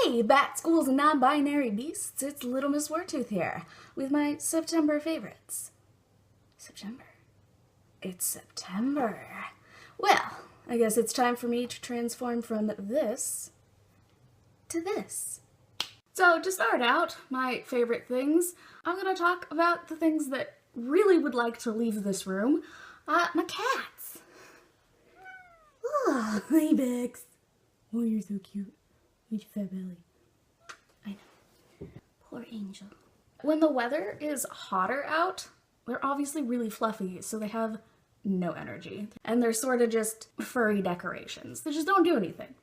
Hey, bat schools and non-binary beasts, it's Little Miss Wartooth here with my September favorites. September. It's September. Well, I guess it's time for me to transform from this to this. So to start out, my favorite things, I'm going to talk about the things that really would like to leave this room. My cats. Oh, hey Bex. Oh, you're so cute. With your fat belly. I know. Poor angel. When the weather is hotter out, they're obviously really fluffy, so they have no energy. And they're sort of just furry decorations. They just don't do anything.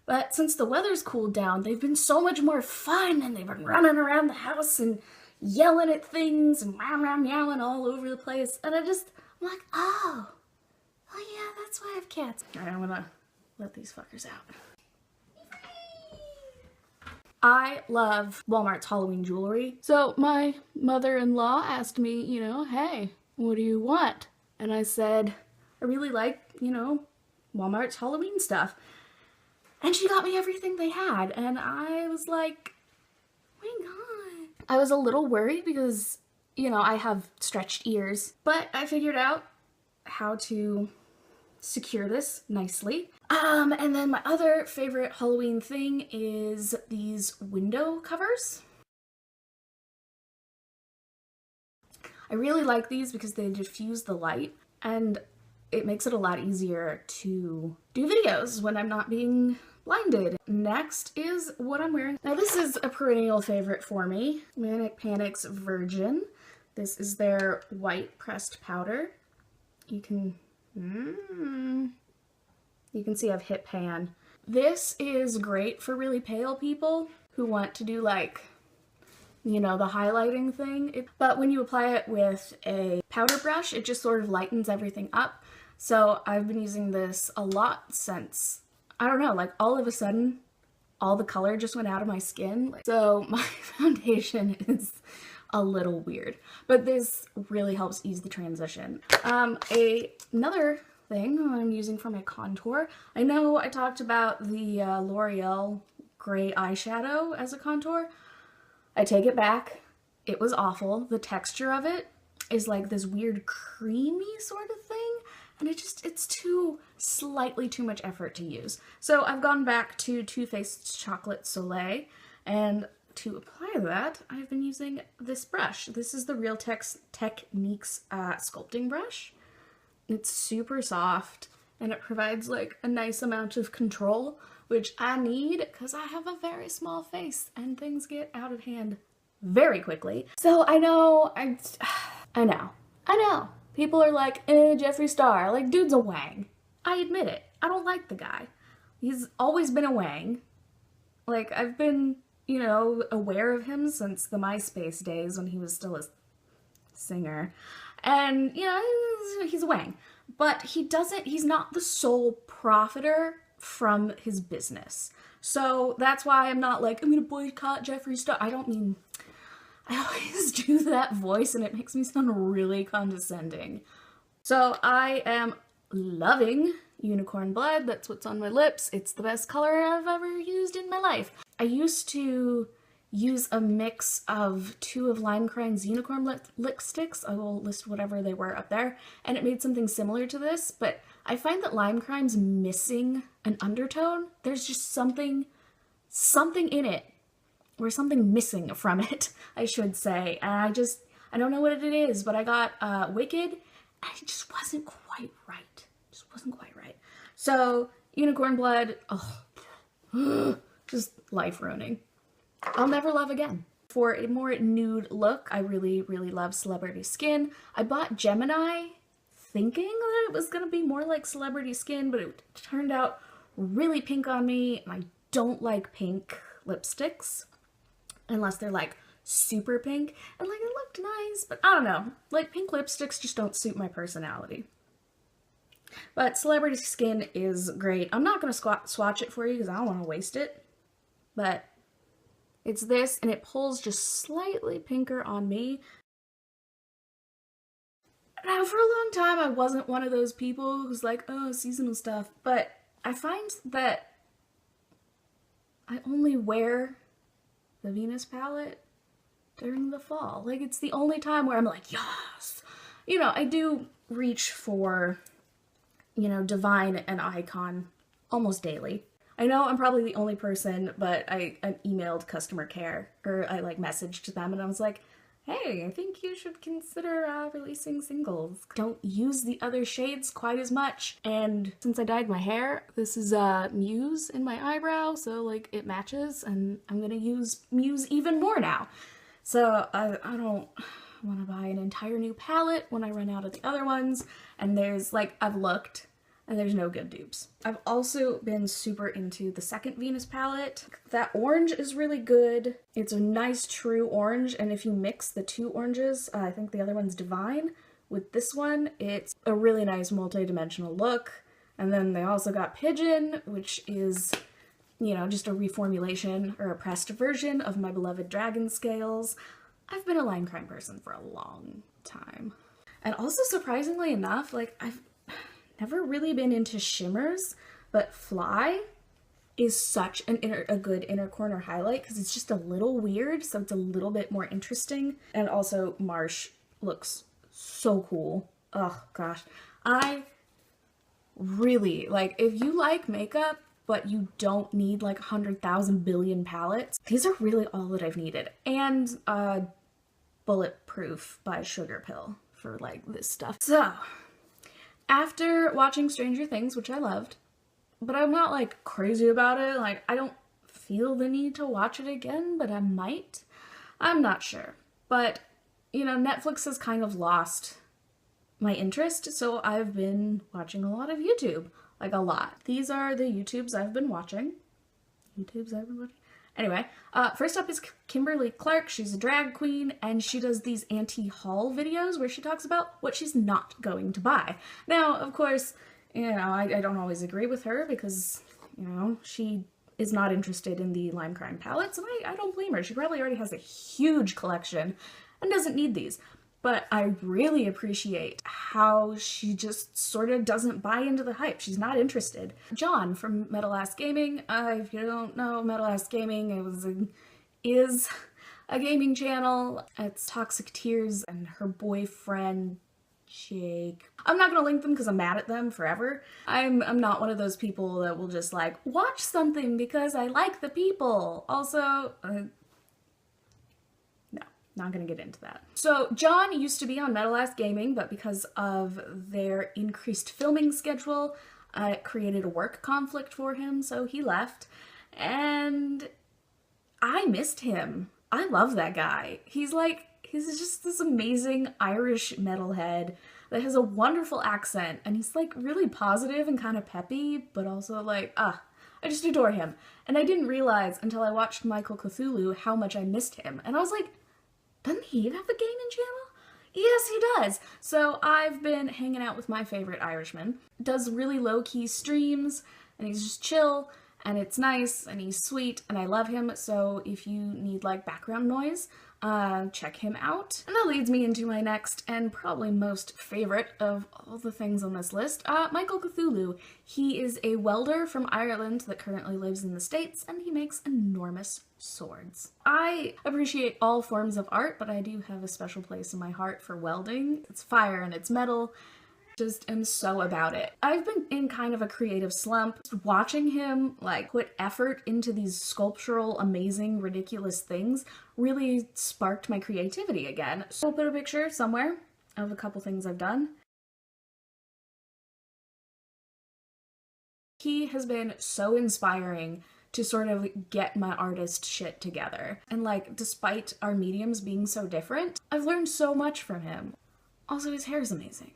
But since the weather's cooled down, they've been so much more fun, and they've been running around the house and yelling at things and meowing all over the place. And I'm like, oh yeah, that's why I have cats. All right, I'm gonna let these fuckers out. I love Walmart's Halloween jewelry. So my mother-in-law asked me, hey, what do you want? And I said, I really like, Walmart's Halloween stuff. And she got me everything they had. And I was like, oh my God. I was a little worried because, I have stretched ears. But I figured out how to secure this nicely. And then my other favorite Halloween thing is these window covers. I really like these because they diffuse the light and it makes it a lot easier to do videos when I'm not being blinded. Next is what I'm wearing. Now this is a perennial favorite for me. Manic Panic's Virgin. This is their white pressed powder. You can see I've hit pan. This is great for really pale people who want to do the highlighting thing. But when you apply it with a powder brush, it just sort of lightens everything up. So I've been using this a lot since, I don't know, all of a sudden, all the color just went out of my skin. So my foundation is a little weird, but this really helps ease the transition. Another thing I'm using for my contour. I know I talked about the L'Oreal gray eyeshadow as a contour. I take it back. It was awful. The texture of it is like this weird creamy sort of thing, and it's slightly too much effort to use. So I've gone back to Too Faced's Chocolate Soleil, and to apply that, I've been using this brush. This is the Real Techniques sculpting brush. It's super soft and it provides a nice amount of control, which I need because I have a very small face and things get out of hand very quickly. So I know, people are like, Jeffree Star, dude's a wang. I admit it. I don't like the guy. He's always been a wang. I've been, aware of him since the MySpace days when he was still a singer. And, he's a wang. But he's not the sole profiter from his business. So that's why I'm not I'm gonna boycott Jeffree Star. I always do that voice and it makes me sound really condescending. So I am loving Unicorn Blood. That's what's on my lips. It's the best color I've ever used in my life. I used to use a mix of 2 of Lime Crime's Unicorn lipsticks. I will list whatever they were up there. And it made something similar to this, but I find that Lime Crime's missing an undertone. There's just something in it, or something missing from it, I should say. And I don't know what it is, but I got Wicked, and it just wasn't quite right. So, Unicorn Blood, just life ruining. I'll never love again. For a more nude look, I really, really love Celebrity Skin. I bought Gemini thinking that it was going to be more like Celebrity Skin, but it turned out really pink on me, and I don't like pink lipsticks unless they're super pink. And it looked nice, but I don't know. Pink lipsticks just don't suit my personality. But Celebrity Skin is great. I'm not going to swatch it for you because I don't want to waste it, but it's this, and it pulls just slightly pinker on me. Now, for a long time, I wasn't one of those people who's seasonal stuff, but I find that I only wear the Venus palette during the fall. Like, it's the only time where I'm like, yes! You know, I do reach for, you know, Divine and Icon almost daily. I know I'm probably the only person, but I emailed customer care, or I like messaged them and I was like, hey, I think you should consider releasing singles. Don't use the other shades quite as much. And since I dyed my hair, this is Muse in my eyebrow, so like it matches, and I'm gonna use Muse even more now. So I don't want to buy an entire new palette when I run out of the other ones, and there's like, I've looked, and there's no good dupes. I've also been super into the second Venus palette. That orange is really good. It's a nice true orange, and if you mix the two oranges, I think the other one's Divine, with this one, it's a really nice multi-dimensional look. And then they also got Pigeon, which is, you know, just a reformulation or a pressed version of my beloved Dragon Scales. I've been a line crime person for a long time. And also, surprisingly enough, like, I've never really been into shimmers, but Fly is such a good inner corner highlight because it's just a little weird, so it's a little bit more interesting. And also, Marsh looks so cool. Oh gosh. I really, like, if you like makeup, but you don't need like 100,000 billion palettes, these are really all that I've needed. And Bulletproof by Sugar Pill for like this stuff. So, after watching Stranger Things, which I loved, but I'm not like crazy about it, like I don't feel the need to watch it again, but I might. I'm not sure. But, you know, Netflix has kind of lost my interest, so I've been watching a lot of YouTube. Like a lot. These are the YouTubes I've been watching. Anyway, first up is Kimberly Clark. She's a drag queen, and she does these anti-haul videos where she talks about what she's not going to buy. Now, of course, you know, I don't always agree with her because, you know, she is not interested in the Lime Crime palettes, and I don't blame her. She probably already has a huge collection and doesn't need these. But I really appreciate how she just sort of doesn't buy into the hype. She's not interested. John from Metal Ass Gaming, if you don't know, Metal Ass Gaming is a gaming channel. It's Toxic Tears and her boyfriend, Jake. I'm not gonna link them because I'm mad at them forever. I'm not one of those people that will just like, watch something because I like the people. Also, not gonna get into that. So John used to be on Metal Ass Gaming, but because of their increased filming schedule, it created a work conflict for him, so he left. And I missed him. I love that guy. He's just this amazing Irish metalhead that has a wonderful accent, and he's like really positive and kind of peppy, but also like, I just adore him. And I didn't realize until I watched Michael Cthulhu how much I missed him. And I was like, doesn't he have a gaming channel? Yes, he does. So I've been hanging out with my favorite Irishman. Does really low-key streams, and he's just chill, and it's nice, and he's sweet, and I love him. So if you need like background noise, check him out. And that leads me into my next and probably most favorite of all the things on this list, Michael Cthulhu. He is a welder from Ireland that currently lives in the States, and he makes enormous swords. I appreciate all forms of art, but I do have a special place in my heart for welding. It's fire and it's metal. Just am so about it. I've been in kind of a creative slump. Just watching him like put effort into these sculptural, amazing, ridiculous things really sparked my creativity again. So I'll put a picture somewhere of a couple things I've done. He has been so inspiring to sort of get my artist shit together. And like, despite our mediums being so different, I've learned so much from him. Also, his hair is amazing.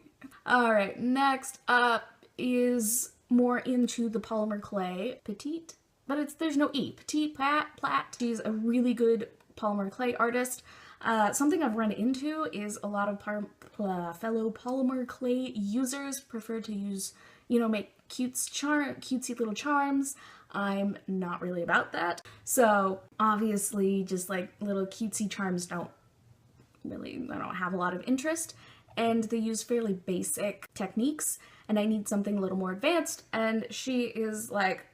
Alright, next up is more into the polymer clay. Petite, but there's no E. Petite Platt. She's a really good polymer clay artist. Something I've run into is a lot of fellow polymer clay users prefer to use, you know, make cutesy little charms. I'm not really about that. So obviously just like little cutesy charms I don't have a lot of interest. And they use fairly basic techniques, and I need something a little more advanced, and she is like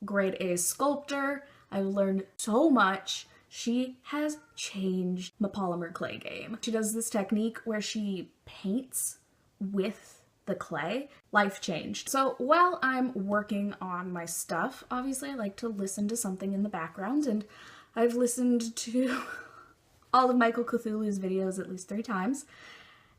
grade A sculptor. I've learned so much. She has changed my polymer clay game. She does this technique where she paints with the clay. Life changed. So while I'm working on my stuff, obviously I like to listen to something in the background, and I've listened to all of Michael Cthulhu's videos at least 3 times.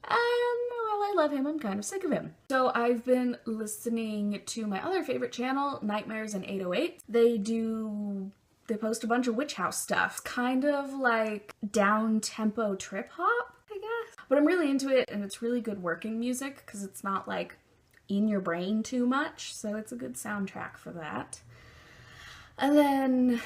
And while I love him, I'm kind of sick of him. So I've been listening to my other favorite channel, Nightmares and 808. They post a bunch of witch house stuff. Kind of like down-tempo trip-hop, I guess. But I'm really into it, and it's really good working music because it's not like in your brain too much, so it's a good soundtrack for that. And then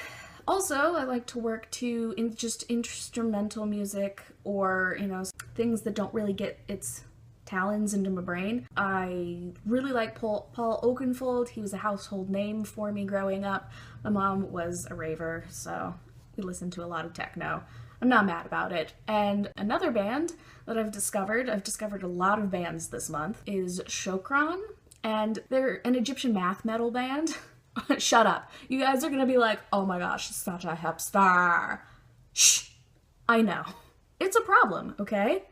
also I like to work to just instrumental music, or, you know, things that don't really get its talons into my brain. I really like Paul Oakenfold. He was a household name for me growing up. My mom was a raver, so we listened to a lot of techno. I'm not mad about it. And another band that I've discovered a lot of bands this month, is Shokran, and they're an Egyptian math metal band. Shut up. You guys are gonna be like, oh my gosh, such a hipster. Shh. I know. It's a problem, okay?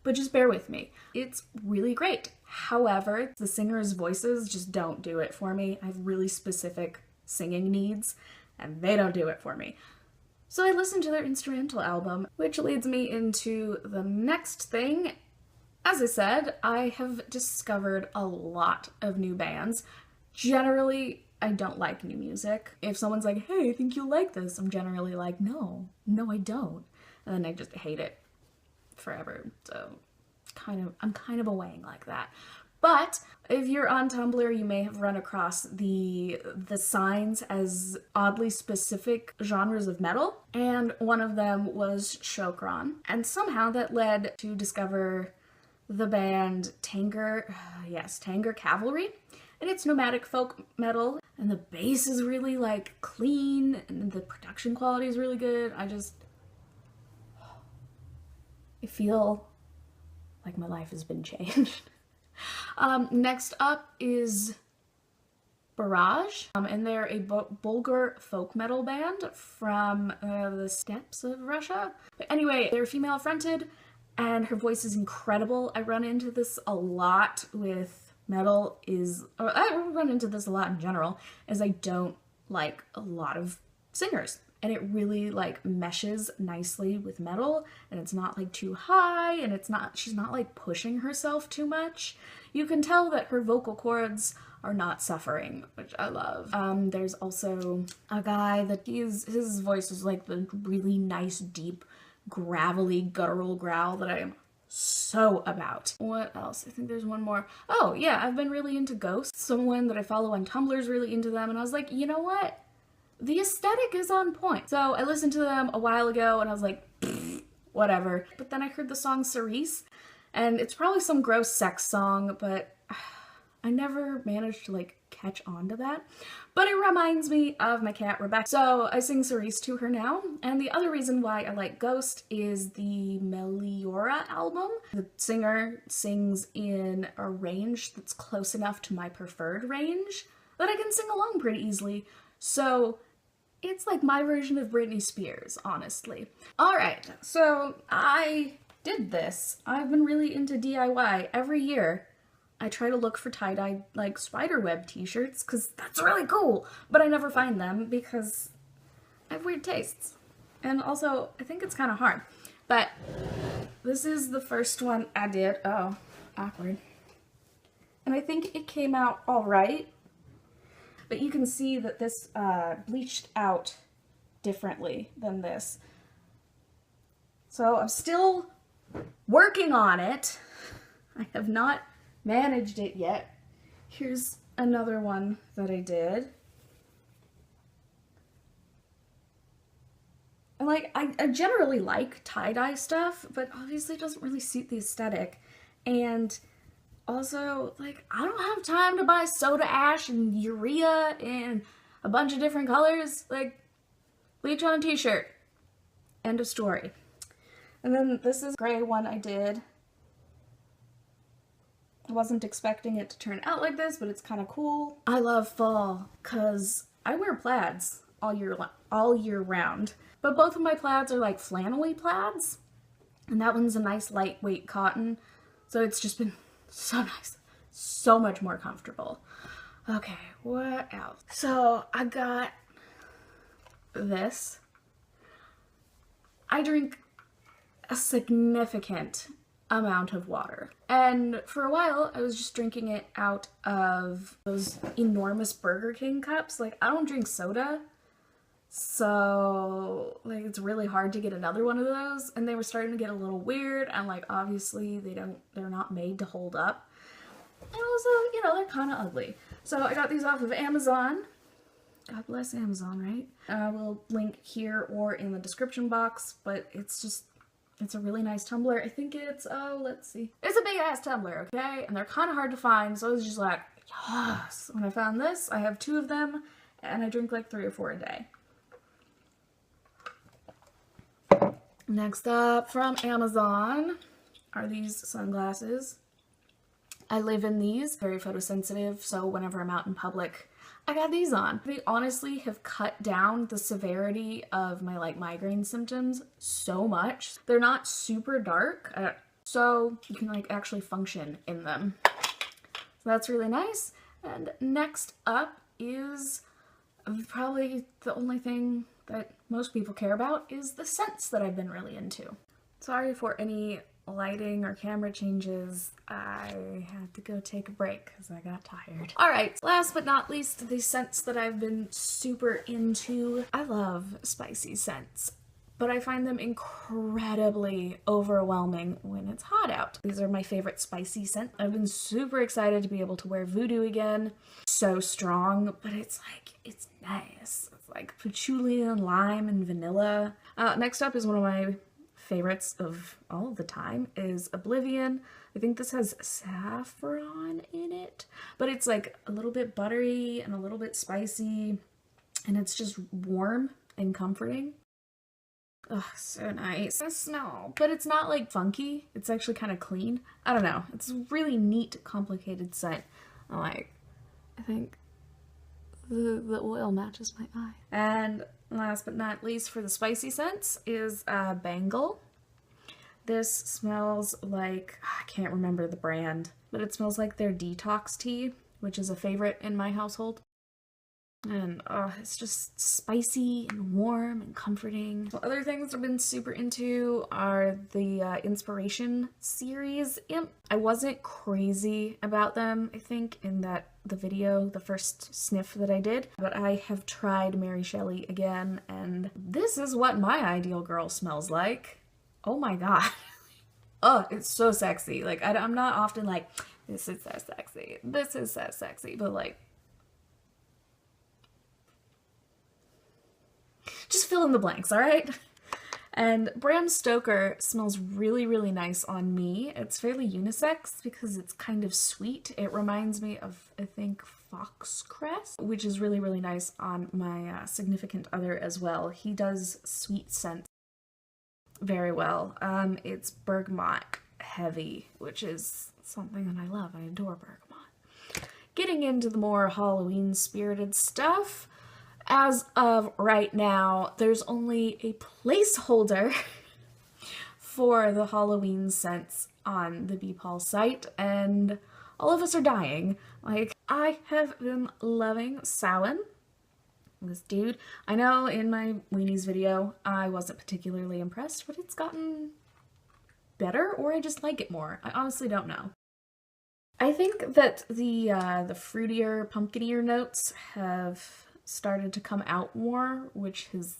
But just bear with me. It's really great. However, the singers' voices just don't do it for me. I have really specific singing needs, and they don't do it for me. So I listened to their instrumental album, which leads me into the next thing. As I said, I have discovered a lot of new bands. Generally, I don't like new music. If someone's like, hey, I think you'll like this, I'm generally like, no, I don't. And then I just hate it forever. So I'm kind of a wang like that. But if you're on Tumblr, you may have run across the signs as oddly specific genres of metal, and one of them was Shokran. And somehow that led to discover the band Tanger Cavalry. And it's nomadic folk metal, and the bass is really like clean, and the production quality is really good. I feel like my life has been changed. Next up is Barrage, and they're a Bulgar folk metal band from the steppes of Russia. But anyway, they're female fronted, and her voice is incredible. I run into this a lot with metal I run into this a lot in general, as I don't like a lot of singers. And it really like meshes nicely with metal, and it's not like too high, and she's not like pushing herself too much. You can tell that her vocal cords are not suffering, which I love. There's also a guy that his voice is like the really nice, deep, gravelly, guttural growl that I am so about. What else? I think there's one more. Oh yeah, I've been really into Ghosts. Someone that I follow on Tumblr is really into them, and I was like, you know what? The aesthetic is on point. So I listened to them a while ago and I was like, whatever. But then I heard the song Cerise, and it's probably some gross sex song, but I never managed to like catch on to that. But it reminds me of my cat Rebecca. So I sing Cerise to her now. And the other reason why I like Ghost is the Meliora album. The singer sings in a range that's close enough to my preferred range that I can sing along pretty easily. So it's like my version of Britney Spears, honestly. All right, so I did this. I've been really into DIY. Every year, I try to look for tie-dye, like, spiderweb t-shirts, because that's really cool, but I never find them because I have weird tastes. And also, I think it's kind of hard. But this is the first one I did. Oh, awkward. And I think it came out all right. But you can see that this bleached out differently than this. So I'm still working on it. I have not managed it yet. Here's another one that I did. And like, I generally like tie-dye stuff, but obviously it doesn't really suit the aesthetic. And also, like, I don't have time to buy soda ash and urea and a bunch of different colors. Like, bleach on a t-shirt. End of story. And then this is a gray one I did. I wasn't expecting it to turn out like this, but it's kind of cool. I love fall because I wear plaids all year round, but both of my plaids are like flannelly plaids, and that one's a nice lightweight cotton, so it's just been so nice, so much more comfortable. Okay, what else? So I got this. I drink a significant amount of water, and for a while I was just drinking it out of those enormous Burger King cups. Like, I don't drink soda, so like it's really hard to get another one of those, and they were starting to get a little weird, and like obviously they're not made to hold up, and also, you know, they're kind of ugly. So I got these off of Amazon. God bless Amazon, right? I will link here or in the description box, but it's a really nice tumbler. I think it's, oh, let's see. It's a big ass tumbler, okay? And they're kind of hard to find, so I was just like, yes. When I found this, I have 2 of them, and I drink like 3 or 4 a day. Next up from Amazon are these sunglasses. I live in these, very photosensitive, so whenever I'm out in public, I got these on. They honestly have cut down the severity of my like migraine symptoms so much. They're not super dark, so you can like actually function in them. So that's really nice. And next up is probably the only thing that most people care about is the scents that I've been really into. Sorry for any lighting or camera changes. I had to go take a break because I got tired. Alright, last but not least, the scents that I've been super into. I love spicy scents, but I find them incredibly overwhelming when it's hot out. These are my favorite spicy scents. I've been super excited to be able to wear Voodoo again. So strong, but it's like, it's nice. It's like patchouli and lime and vanilla. Next up is one of my favorites of all the time is Oblivion. I think this has saffron in it, but it's like a little bit buttery and a little bit spicy, and it's just warm and comforting. Ugh, so nice. I smell, but it's not like funky. It's actually kind of clean. I don't know. It's a really neat, complicated scent. I think the oil matches my eye. And last but not least for the spicy scents is Bengal. This smells like, I can't remember the brand, but it smells like their detox tea, which is a favorite in my household. And it's just spicy and warm and comforting. So other things I've been super into are the Inspiration series. I wasn't crazy about them, I think, in the video, the first sniff that I did, but I have tried Mary Shelley again, and this is what my ideal girl smells like. Oh my god. Oh, it's so sexy. Like, I'm not often like, this is so sexy, this is so sexy, but like, just fill in the blanks, all right? And Bram Stoker smells really, really nice on me. It's fairly unisex because it's kind of sweet. It reminds me of, I think, foxcress, which is really, really nice on my significant other as well. He does sweet scents very well. It's bergamot heavy, which is something that I love. I adore bergamot. Getting into the more Halloween spirited stuff, as of right now, there's only a placeholder for the Halloween scents on the Beepal site, and all of us are dying. Like, I have been loving Samhain, this dude. I know in my weenies video I wasn't particularly impressed, but it's gotten better, or I just like it more. I honestly don't know. I think that the fruitier, pumpkinier notes have started to come out more, which has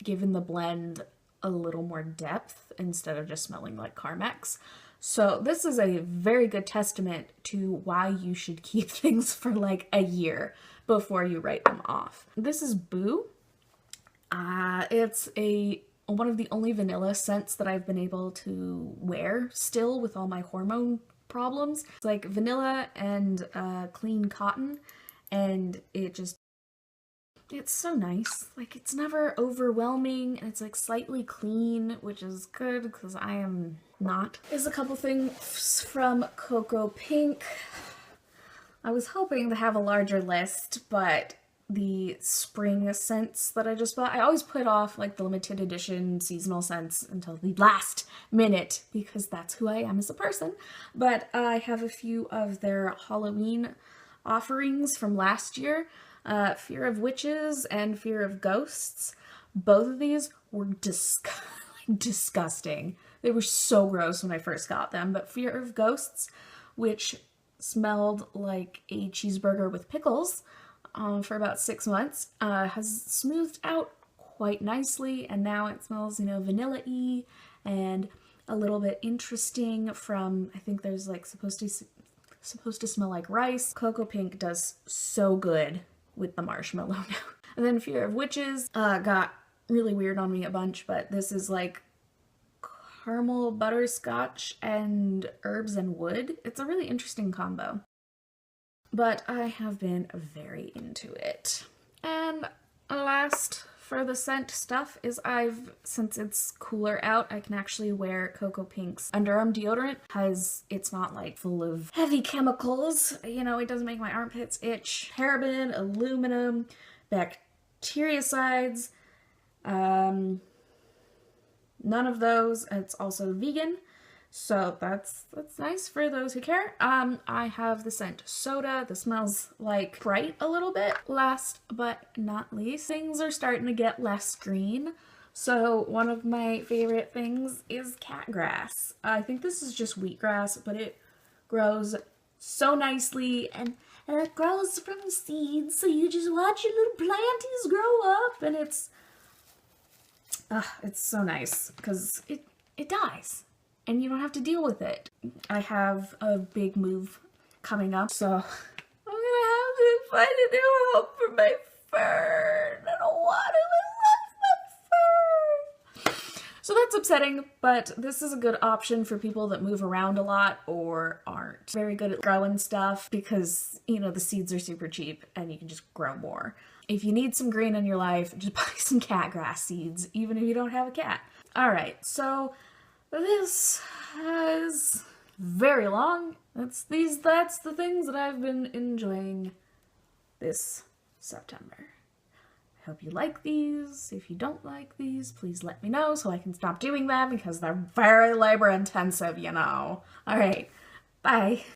given the blend a little more depth instead of just smelling like Carmex. So this is a very good testament to why you should keep things for like a year before you write them off. This is Boo. It's one of the only vanilla scents that I've been able to wear still with all my hormone problems. It's like vanilla and clean cotton, and it's so nice. Like, it's never overwhelming, and it's like slightly clean, which is good because I am not. There's a couple things from Cocoa Pink. I was hoping to have a larger list, but the spring scents that I just bought. I always put off like the limited edition seasonal scents until the last minute because that's who I am as a person. But I have a few of their Halloween offerings from last year. Fear of Witches and Fear of Ghosts. Both of these were disgusting. They were so gross when I first got them. But Fear of Ghosts, which smelled like a cheeseburger with pickles, for about 6 months, has smoothed out quite nicely, and now it smells, you know, vanilla-y and a little bit interesting from, I think there's like supposed to smell like rice. Cocoa Pink does so good with the marshmallow now. And then Fear of Witches got really weird on me a bunch, but this is like caramel butterscotch and herbs and wood. It's a really interesting combo. But I have been very into it. And last for the scent stuff is since it's cooler out, I can actually wear Cocoa Pink's underarm deodorant because it's not like full of heavy chemicals. You know, it doesn't make my armpits itch. Paraben, aluminum, bactericides, none of those. It's also vegan. So that's nice for those who care. I have the scent Soda. This smells like Sprite a little bit. Last but not least, things are starting to get less green. So one of my favorite things is catgrass. I think this is just wheatgrass, but it grows so nicely and it grows from seeds. So you just watch your little planties grow up and it's so nice because it dies. And you don't have to deal with it. I have a big move coming up, so I'm gonna have to find a new home for my fern. I don't want to. I love my fern. So that's upsetting, but this is a good option for people that move around a lot or aren't very good at growing stuff because, you know, the seeds are super cheap and you can just grow more. If you need some green in your life, just buy some catgrass seeds, even if you don't have a cat. All right, so this is very long. That's the things that I've been enjoying this September. I hope you like these. If you don't like these, please let me know so I can stop doing them because they're very labor intensive, you know. All right, bye.